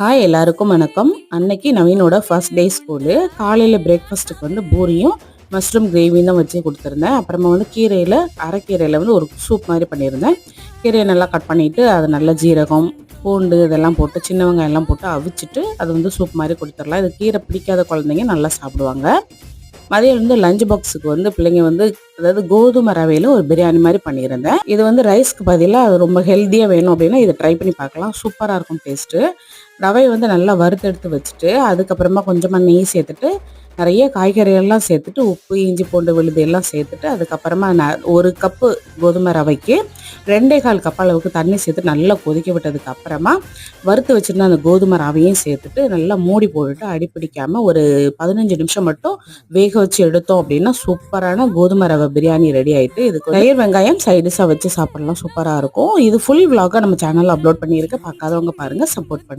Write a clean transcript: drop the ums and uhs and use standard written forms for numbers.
Hi எல்லாருக்கும் வணக்கம். அன்னைக்கு நவீனோட ஃபர்ஸ்ட் டே ஸ்கூலு. காலையில் பிரேக்ஃபாஸ்ட்டுக்கு வந்து பூரியும் மஷ்ரூம் கிரேவியும் தான் வச்சு கொடுத்துருந்தேன். அப்புறமா வந்து அரைக்கீரையில் வந்து ஒரு சூப் மாதிரி பண்ணியிருந்தேன். கீரையை நல்லா கட் பண்ணிவிட்டு அது நல்லா ஜீரகம் பூண்டு இதெல்லாம் போட்டு சின்ன வெங்காயம்லாம் போட்டு அவிச்சிட்டு அது வந்து சூப் மாதிரி கொடுத்துடலாம். இது கீரை பிடிக்காத குழந்தைங்க நல்லா சாப்பிடுவாங்க. மதியம் வந்து லஞ்ச் பாக்ஸுக்கு வந்து பிள்ளைங்க வந்து அதாவது கோதுமை ரவையில் ஒரு பிரியாணி மாதிரி பண்ணியிருந்தேன். இது வந்து ரைஸ்க்கு பதிலாக அது ரொம்ப ஹெல்த்தியாக வேணும் அப்படின்னா இதை ட்ரை பண்ணி பார்க்கலாம். சூப்பராக இருக்கும் டேஸ்ட்டு. ரவையை வந்து நல்லா வறுத்தெடுத்து வச்சுட்டு அதுக்கப்புறமா கொஞ்சமாக நெய் சேர்த்துட்டு நிறைய காய்கறிகள்லாம் சேர்த்துட்டு உப்பு இஞ்சி பூண்டு விழுது எல்லாம் சேர்த்துட்டு அதுக்கப்புறமா ஒரு கப்பு கோதுமை ரவைக்கு 2.25 கப் அளவுக்கு தண்ணி சேர்த்து நல்லா கொதிக்க விட்டதுக்கு அப்புறமா வறுத்து வச்சுருந்த அந்த கோதுமை ரவையும் சேர்த்துட்டு நல்லா மூடி போட்டுட்டு அடிப்பிடிக்காமல் ஒரு 15 நிமிஷம் மட்டும் வேக வச்சு எடுத்தோம் அப்படின்னா சூப்பரான கோதுமை ரவை பிரியாணி ரெடி ஆயிட்டு இதுக்கு தயிர் வெங்காயம் சைடிஷாக வச்சு சாப்பிடலாம். சூப்பராக இருக்கும். இது ஃபுல் விலாகாக நம்ம சேனலில் அப்லோட் பண்ணியிருக்க பார்க்காதவங்க பாருங்கள், சப்போர்ட் பண்ணுங்க.